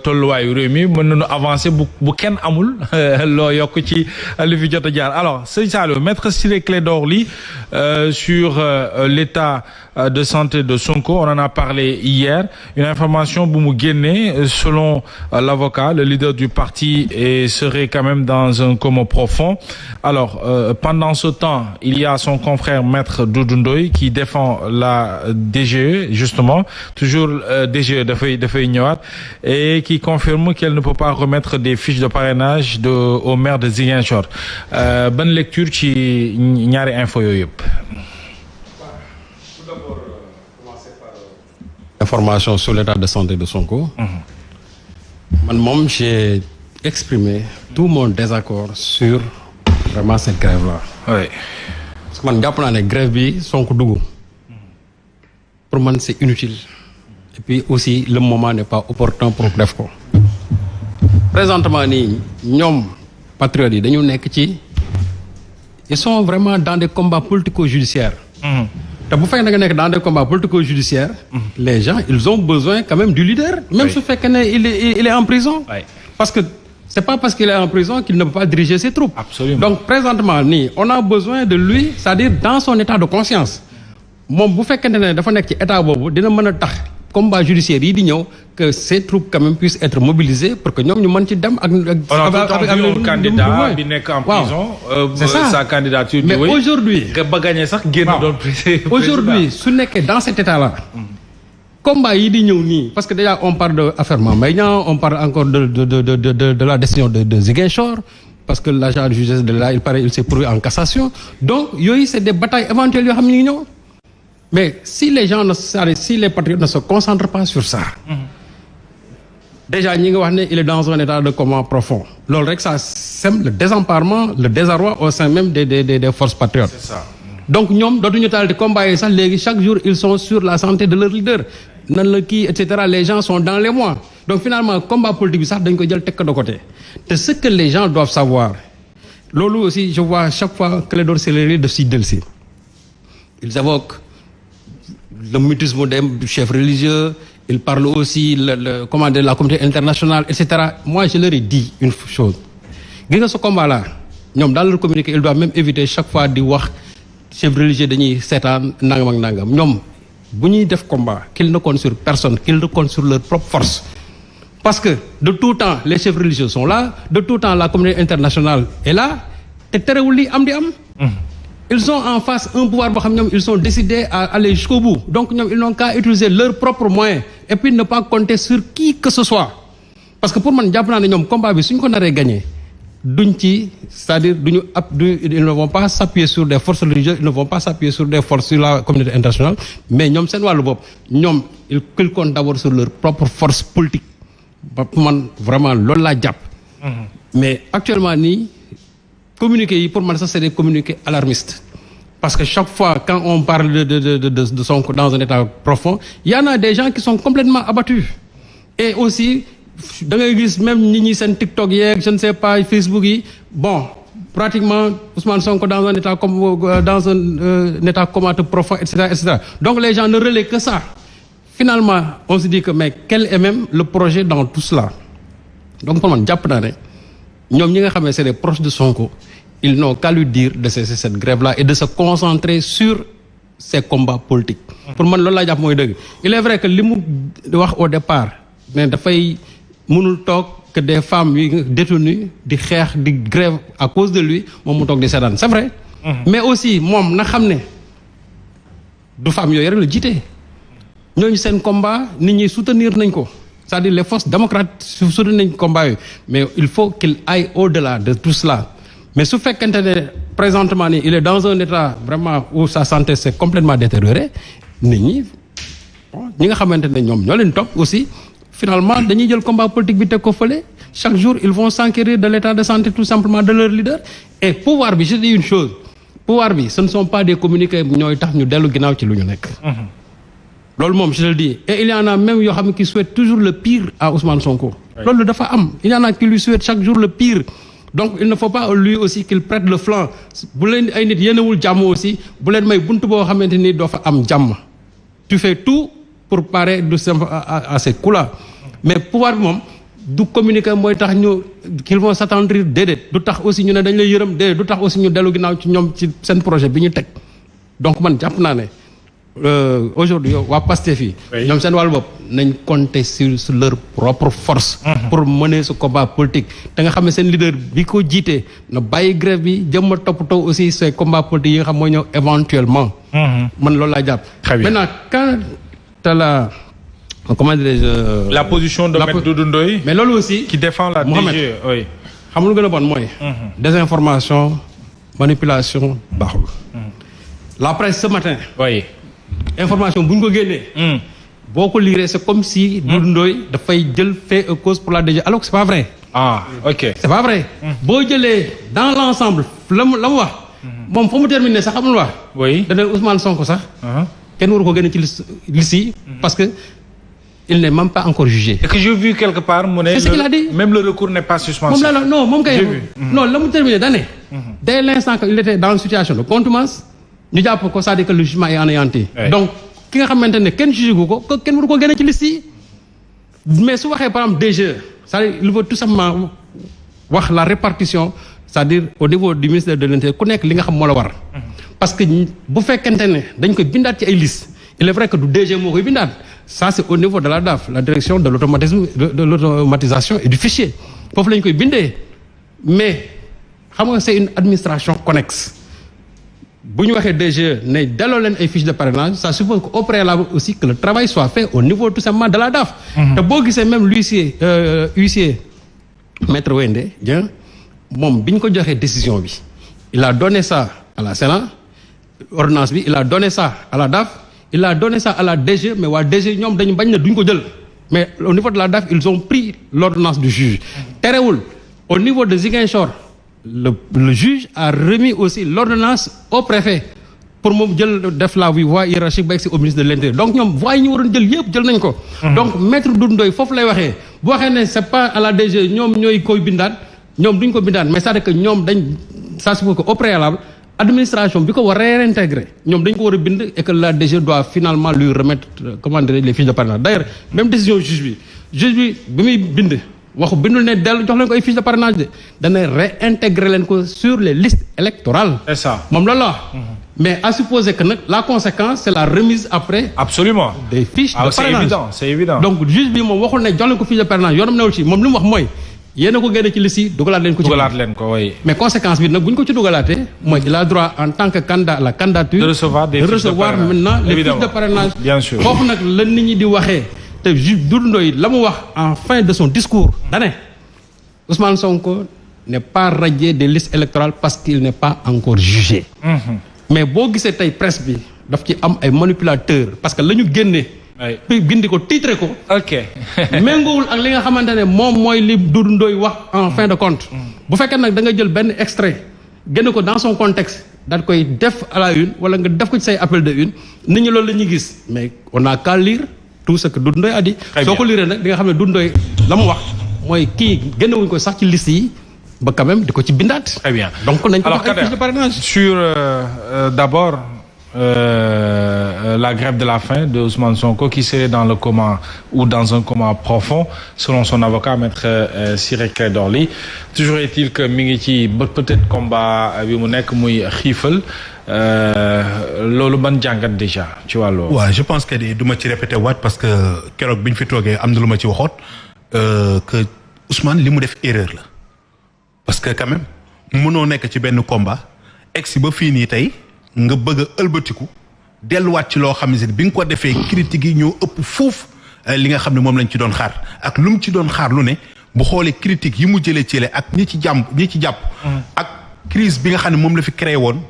tolluwaayu réew mi mën nañu avancer bu kenn amul loo yokk ci li fi jot a jaar alors sëñ Saliou maître Ciré Clédor Ly sur l'état de santé de Sonko on en a parlé hier une information bu mu génnee selon l'avocat le leader du parti serait quand même dans un coma profond alors pendant ce temps il y a son confrère maître Doudou Ndoye qui défend la DGE justement toujours DGE dafay ñëwaat et qui confirme qu'elle ne peut pas remettre des fiches de parrainage au maire de Ziguinchor ban lecture ci ñaari info yooyu yëpp. Information sur l'état de santé de Sonko. Man moom j'ai exprimé tout mon désaccord sur vraiment cette grève-là. Oui. Parce que man jàpp naa ne grève bi Sonko dugg pour man c'est inutile. Et puis aussi le moment n'est pas opportun pour def ko. Présentement nii ñoom patriotes yi dañu nekk ci ils sont vraiment dans des combats politico-judiciaires. te bu fekkee da nga nekk dans des combats politico-judiciaires. Les gens ils ont besoin quand même du leader. Même su fekkee ne il est en prison. Parce que c'est pas parce qu'il est en prison qu'il ne peut pas diriger ses troupes. Absolument. Donc présentement nii on a besoin de lui c'est-à-dire dans son état de conscience moom bu fekkente ne dafa nekk ci état boobu dina mën a tax. Combat judiciaire yi di ñëw que ces troupes quand même puissent être mobilisées pour que ñoom ñu mën ci dem ak. avec candidat bi nekk en prison. c'est ça sa candidature. mais aujourd'hui ba gagné sax génn doon président. Aujourd'hui su nekkee dans cet état là. combat yi di ñëw nii parce que déjà on parle de affaire Mame Mbaye Niang on parle encore de la décision de Ziguinchor parce que l'agent de justice de là il s'est pourvu en cassation donc yooyu c'est des batailles éventuelles yoo xam ne ñu ngi ñëw. Mais si les gens si les patriotes ne se concentrent pas sur ça. Déjà ñi nga wax ne il est dans un état de coma profond. Loolu rek ça sème le désemparement le désarroi au sein même des forces patriotes. C'est ça. Donc ñoom dootuñu taal di combat yi sax léegi chaque jour ils sont sur la santé de leur leader nan la kii et cetera les gens sont dans les mois donc finalement combat politique bi sax dañ ko jël teg ko de côté te ce que les gens doivent savoir loolu aussi je vois chaque fois que Clédor Ciré de si dellusi ils évoquent le mutisme des chefs religieux il parle aussi la communauté internationale et cetera moi je leur ai dit une chose gis nga ce combat là ñoom dans leur communiqué ils doivent même éviter chaque fois di wax chefs religieux dañuy seetaan nangam ak nangam ñoom bu ñuy def combat qu'ils ne comptent sur personne qu'ils ne comptent sur leur propre force parce que de tout temps les chefs religieux sont là de tout temps la communauté internationale est là te terewul li am di am. Ils ont en face un pouvoir boo xam ñoom ils sont décidés à aller jusqu'au bout donc ñoom ils n'ont qu'à utiliser leurs propres moyens et puis ne pas compter sur qui que ce soit parce que pour man jàpp naa ne ñoom combat bi suñ ko naree gagner duñ ci c'est-à-dire ils ne vont pas s'appuyer sur des forces religieuses ils ne vont pas s'appuyer sur des forces sur la communauté internationale mais ñoom seen wàllu bopp ñoom ils comptent d'abord sur leur propre force politique ba man vraiment loolu laa jàpp. Mais actuellement nii. Communiqués yi pour man ça c'est des communiqués alarmistes parce que chaque fois quand on parle de Sonko dans un état profond il y en a des gens qui sont complètement abattus et aussi da ngay gis même nit ñi seen TikTok yeeg je ne sais pas Facebook yi bon pratiquement Ousmane Sonko dans un état comateux profond et cetera donc les gens ne relaient que ça finalement on se dit que mais quel est même le projet dans tout cela donc pour man jàpp naa ne ñoom ñi nga xam ne c'est des proches de Sonko ils n'ont qu'à lui dire de cesser cette grève-là et de se concentrer sur ces combats politiques. Pour man loolu laa jàpp mooy dëgg il est vrai que li mu wax au départ mais dafay mënul toog que des femmes yi détenues di xeex di grève à cause de lui moom mu toog di seetaan c'est vrai. Mais aussi moom na xam ne du femmes yooyu rek la jiite ñooñu seen combat nit ñi soutenir nañ ko. C'est-à-dire les forces démocrates soutenir nañ combat yooyu mais il faut qu'il aille au-delà de tout cela mais su fekkente ne présentement nii il est dans un état vraiment où sa santé s'est complètement détériorée nit ñi ñi nga xamante ne ñoom ñoo leen topp aussi finalement dañuy jël combat politique bi teg ko fële chaque jour ils vont s'enquérir de l'état de santé tout simplement de leur leader et pouvoir bi je dis une chose pouvoir bi ce ne sont pas des communiqués ñooy tax ñu dellu ginnaaw ci lu ñu nekk. Loolu moom je le dis et il y en a même yoo xam ne qui souhaitent toujours le pire à Ousmane Sonko. Loolu dafa am il y en a qui lui souhaitent chaque jour le pire donc il ne faut pas lui aussi qu'il prête le flanc bu leen ay nit yéenewul jàmm aussi bu leen may buntu boo xamante ni doo fa am jàmm tu fais tout pour parer à ces coups-là mais pouvoir bi moom du communiquer mooy tax ñu qu'ils vont s'attendrir déedéet du tax aussi ñu ne dañ lay yërëm déedéet du tax aussi ñu dellu ginnaaw ci ñoom ci seen projet bi ñu teg donc man jàpp naa ne aujourd'hui waa Pastef yi ñoom seen wàllu bopp nañ compter sur leur propre force pour mener ce combat politique te nga xam ne seen leader bi ko jiitee na bàyyi grève bi jëm a toppatoo aussi ces combats politiques yi nga xam mooy ñëw éventuellement man loolu laa jàpp maintenant quand la comment dirais-je la position de Maître Doudou Ndoye mais loolu aussi qui défend la DG oui xam lu gën a bon mooy désinformation manipulation baaxul la presse ce matin oui information bu ñu ko génnee boo ko lire c'est comme si Doudou Ndoye dafay jël fait et cause pour la DG alors que c'est pas vrai ok c'est pas vrai boo jëlee dans l'ensemble la mu wax moom fa mu terminer sax xamul wax oui dana Ousmane Sonko sax kenn waru ko génne ci liste yi parce que il n'est même pas encore jugé. Et que j'ai vu quelque part mu ne c'est ce qu'il a dit. Même le recours n'est pas suspensif. moom la non moom kay non la mu terminer dane dès l'instant qu'il était dans une situation de contumace ñu jàpp ko c'est-à-dire que le jugement est anéanti donc ki nga xamante ne kenn jugé gu ko kenn waru ko génne ci liste yi mais su waxee par exemple DG c'est-à-dire il veut tout simplement wax la répartition c'est-à-dire au niveau du ministère de l'Intérieur ku nekk li nga xam moo la war parce que bu fekkente ne dañ koy bindaat ci ay liste il est vrai que du DG moo koy bindaat ça c'est au niveau de la DAF la direction de l'automatisation et du fichier foofu la ñu koy bindee mais xam nga c'est une administration connexe bu ñu waxee DG ne delloo leen ay fiches de parrainage ça suppose qu'au préalable aussi que le travail soit fait au niveau tout simplement de la DAF te boo gisee même l'huissier maître Wende Dieng moom bi ñu ko joxee décision bi il a donné ça à la Sénat ordonnance bi il a donné ça à la DAF il a donné ça à la DG mais waa DG ñoom dañu bañ na duñ ko jël mais au niveau de la DAF ils ont pris l'ordonnance du juge terewul au niveau de Ziguinchor le juge a remis aussi l'ordonnance au préfet pour moom jël def la voie hiérarchique ba egsi au ministre de l'Intérieur donc ñoom voies yi ñu waroon jël yëpp jël nañ ko donc maître Doudou Ndoye foofu lay waxee bu waxee ne c'est pas à la DG ñoom ñooy koy bindaat ñoom duñ ko bindaat mais c'est-à-dire que ñoom dañ ça suppose que au préalable administration bi ko war a réintégrer ñoom dañ ko war a bind et que la DG doit finalement lui remettre comment dire les fiches de parrainage d'ailleurs même décision juge bi muy bind waxu bindul ne dellu jox leen ko ay fiches de parrainage de dana réintégrer leen ko sur les listes électorales c'est ça moom loolu la mais à supposer que nag la conséquence c'est la remise après absolument des fiches de parrainage c'est évident donc juge bi moom waxul ne jox leen ko fiche de parrainage yoonam newul ci moom li mu wax mooy yéen a ko génne ci liste yi dugalaat leen ko ci oui. mais conséquence bi nag bu ñu ko ci dugalaatee mooy il a droit en tant que candidat à la candidature de recevoir maintenant les fiches de parrainage bien sûr foofu nag la nit ñi di waxee te juge Doudou Ndoye la mu wax en fin de son discours dane Ousmane Sonko n'est pas radié des listes électorales parce qu'il n'est pas encore jugé mais boo gisee tey presse bi daf ci am ay manipulateurs parce que la ñu génnee bindi ko titré ko ok méngoowul ak li nga xamante ne moom mooy li Doudou Ndoye wax en fin de compte bu fekkee nag da nga jël benn extrait génne ko dans son contexte daal koy def à la une wala nga def ko ci say appel de une nit ñi loolu la ñuy gis mais on a qu'à lire tout ce que Doudou Ndoye a dit soo ko lire nag di nga xam ne Doudou Ndoye la mu wax mooy kii génnewuñ ko sax ci liste yi ba quand même di ko ci bindaat très bien donc nañ ko wax ay fiches de parrainage sur d'abord la grève de la faim de Ousmane Sonko qui serait dans le coma ou dans un coma profond selon son avocat maître Ciré Clédor Ly toujours est-il que mi ngi ci peut-être combat bi mu nekk muy xiifal loolu ban jàngat déjà ci wàllu. waaw je pense que du ma ci répété waat parce que keroog bi ñu fi toogee am na lu ma ci waxoon que Ousmane li mu def erreur la parce que quand même mënoo nekk ci benn combat egsi ba fii nii tey. nga bëgg a ëlbatiku delluwaat ci loo xam ne bi nga ko defee critiques yi ñoo ëpp fuuf li nga xam ne moom lañ ci doon xaar ak lu mu ci doon xaar lu ne bu xoolee critiques yi mu jëlee ci ak ñi ci jàpp ak crise bi nga xam ne moom la fi créé woon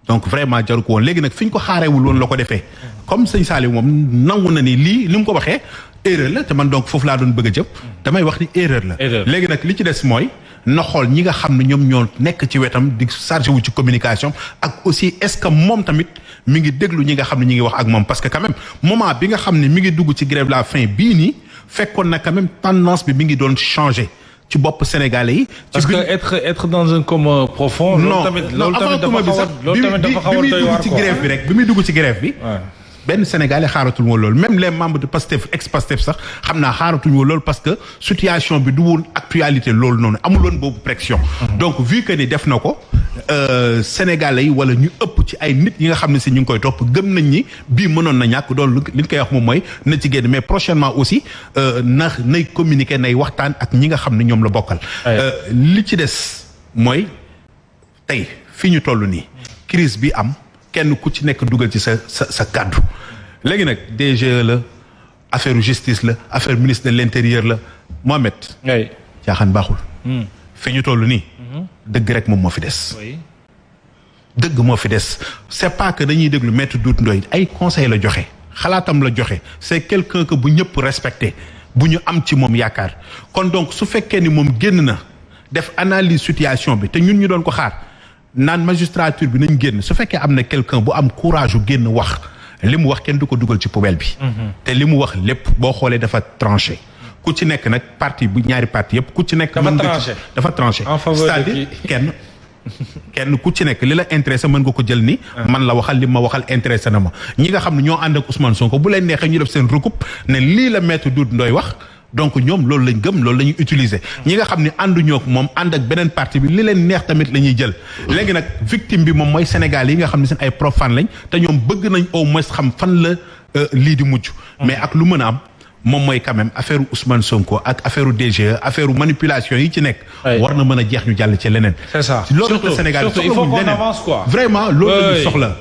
donc vraiment jaru ko woon léegi nag fi ñu ko xaareewul woon la ko defee comme sëñ Saliou moom nangu na ni lii li mu ko waxee erreur la te man donc foofu laa doon bëgg a jëm damay wax ni erreur la léegi nag li ci des mooy na xool ñi nga xam ne ñoom ñoo nekk ci wetam di chargé wu ci communication ak aussi est-ce que moom tamit mi ngi déglu ñi nga xam ne ñi ngi wax ak moom parce que quand même moment bi nga xam ne mi ngi dugg ci grève la faim bii nii fekkoon na quand même tendance bi mi ngi doon changer ci bopp sénégalais yi. parce que être dans un coma profond. non avant coma bi sax bi muy dugg ci grève bi rek bi muy dugg ci grève bi. benn Sénégalais xaaratul woon loolu même les membres de Pastef ex-Pastef sax xam naa xaaratul woon loolu parce que situation bi du woon actualité loolu noonu amul woon boobu pression. donc vu que ni def na ko Sénégalais yi wala ñu ëpp ci ay nit yi nga xam ne si ñu ngi koy topp gëm nañ ni bii mënoon na ñàkk doon li ñu koy wax moom mooy na ci génn mais prochainement aussi nay communiquer nay waxtaan ak ñi nga xam ne ñoom la bokkal. li ci des mooy tey fi ñu toll nii crise bi am. kenn ku ci nekk dugal ci sa kàddu léegi nag DGE la affaire justice la affaire ministre de l'intérieur la Mohamed. caaxaan baaxul. fi ñu toll nii. dëgg rek moom moo fi des. dëgg moo fi des c'est pas que dañuy déglu maître Doudou Ndoye ay conseil la joxe xalaatam la joxe c'est quelqu'un que bu ñëpp respecté bu ñu am ci moom yaakaar kon donc su fekkee ni moom génn na def analyse situation bi te ñun ñu doon ko xaar. naan magistrature bi nañ génn su fekkee am na quelqu'un bu am courage u génn wax li mu wax kenn du ko dugal ci poubelle bi te li mu wax lépp boo xoolee dafa tranché ku ci nekk nag parti bu ñaari parti yëpp ku ci nekk dafa tranché c'est-à-dire kenn ku ci nekk li la intéressé mën nga ko jël ni man la waxal li ma waxal intéressé na ma ñi nga xam ne ñoo ànd ak Ousmane Sonko bu leen neexee ñu def seen recoupe ne lii la maître Doudou Ndoye wax donc ñoom loolu lañ gëm loolu la ñuy utiliser ñi nga xam ne ànduñoo ak moom ànd ak beneen parti bi li leen neex tamit la ñuy jël léegi nag victime bi moom mooy Sénégal yi nga xam ne seen ay profane lañ te ñoom bëgg nañ au moins xam fan la lii di mujj mais ak lu mën a am moom mooy quand même affaire Ousmane Sonko ak affaire DGE affaire manipulation yi ci nekk war na mën a jeex ñu jàll ci leneen c'est ça loolu que Sénégal il faut qu'on avance quoi vraiment loolu la ñu soxla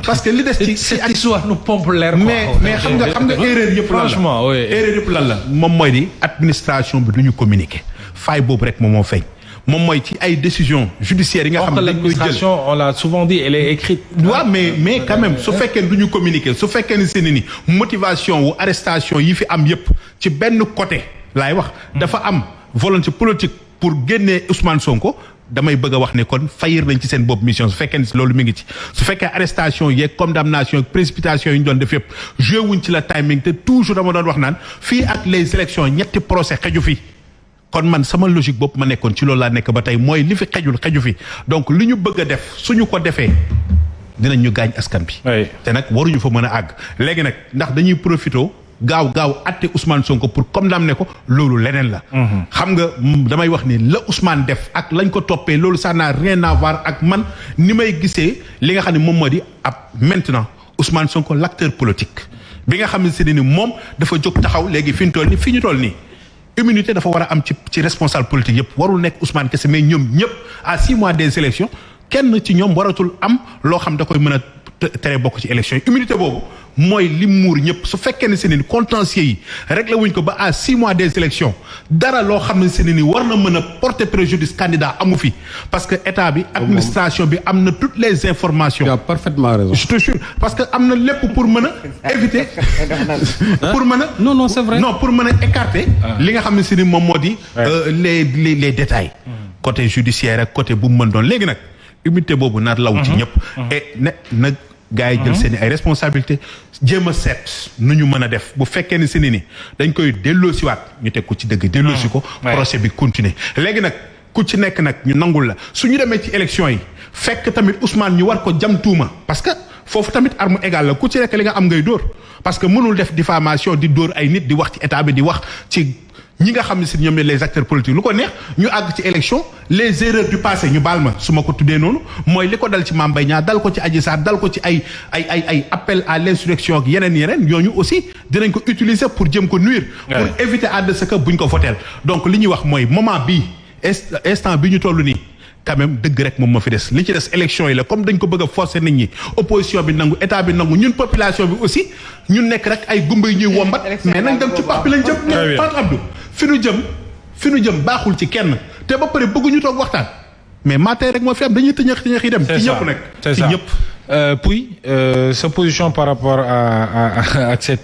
parce que li des ci cette histoire nous pompe l'air mais xam nga erreur yëpp franchement erreur yëpp lan la moom mooy di administration bi du ñu communiquer faille boobu rek moom moo feeñ moom mooy ci ay décisions judiciaires yi nga xam ne dañ koy jël on l'a souvent dit elle est écrite. waaw mais quand même su fekkee du ñu communiquer su fekkee ne seeni ni motivation wu arrestation yi fi am yépp ci benn côté laay wax. dafa am volonté politique pour génnee Ousmane Sonko. damay bëgg a wax ne kon fayir nañ ci seen bopp mission su fekkee ni loolu mi ngi ci su fekkee arrestation yeeg condamnation yeeg précipitation yi ñu doon def yépp joué wuñ ci la timing te toujours dama doon wax naan fii ak les élections ñetti procès xeju fi. kon man sama logique bopp ma nekkoon ci loolu laa nekk ba tey mooy li fi xeju fi donc li ñu bëgg a def suñu ko defee dinañ ñu gaañ askan bi. te nag waruñu fa mën a àgg. léegi nag ndax dañuy profité gaaw atte Ousmane Sonko pour condamner ko loolu leneen la. xam nga damay wax ni la Ousmane def ak lañ ko toppee loolu ça n'a rien à voir ak man ni may gisee li nga xam ne moom moo di ab maintenant Ousmane Sonko l'acteur politique bi nga xam ne ni moom dafa jóg taxaw léegi fi ñu toll nii. immunité dafa war a am ci responsable politique yëpp warul nekk Ousmane kese mais ñoom ñëpp à 6 mois des élections kenn ci ñoom waratul am loo xam da koy mën a tere bokk ci élections yi immunité boobu mooy li muur ñëpp su fekkee ne seeni contentieux yi réglé wuñ ko ba à 6 mois des élections dara loo xam ne seeni ni war na mën a porter préjudice candidat amu fi parce que état bi administration bi am na toutes les informations. tu as parfaitement raison. je te jure parce que am na lépp pour mën a éviter. pour mën a. non c'est vrai. non pour mën a écarter. li nga xam ne seeni moom moo di. les détails. côté judiciaire ak côté bu mu mën doon léegi nag immunité boobu naat law ci ñëpp. et nag. gars yi jël seen ay responsabilité jéem a seet nu ñu mën a def bu fekkee ni seeni ni dañ koy delloosiwaat ñu teg ko ci dëgg delloosi ko procès bi continuer léegi nag ku ci nekk nag ñu nangul la su ñu demee ci élection yi fekk tamit Ousmane ñu war ko jam tuuma parce que foofu tamit arme égale la ku ci nekk li nga am ngay dóor parce que mënul def diffamation di dóor ay nit di wax ci état bi di wax ci ñi nga xam ne si ñoom ne les acteurs politiques lu ko neex ñu àgg ci élection les erreurs du passé ñu baal ma su ma ko tuddee noonu mooy li ko dal ci Mame Mbaye Niang dal ko ci Adji Sarr dal ko ci ay appel à l'insurrection ak yeneen ñooñu aussi dinañ ko utiliser pour jëm ko nuire pour éviter à de ce que buñ ko voteel donc li ñuy wax mooy moment bii instant bi ñu toll nii quand même dëgg rek moom ma fi des li ci des élection yi la comme dañ ko bëgg a forcer nit ñi opposition bi nangu état bi nangu ñun population bi aussi ñun nekk rek ay gumba yi ñuy wombat mais nañ dem ci pax bi lañ jëm ne Pape Abdou fi nu jëm baaxul ci kenn te ba pare bëgguñu toog waxtaan mais maa tey rek moo fi am dañuy tëñëx yi dem ci ñëpp nag ci ñëpp Pouy sa position par rapport à cette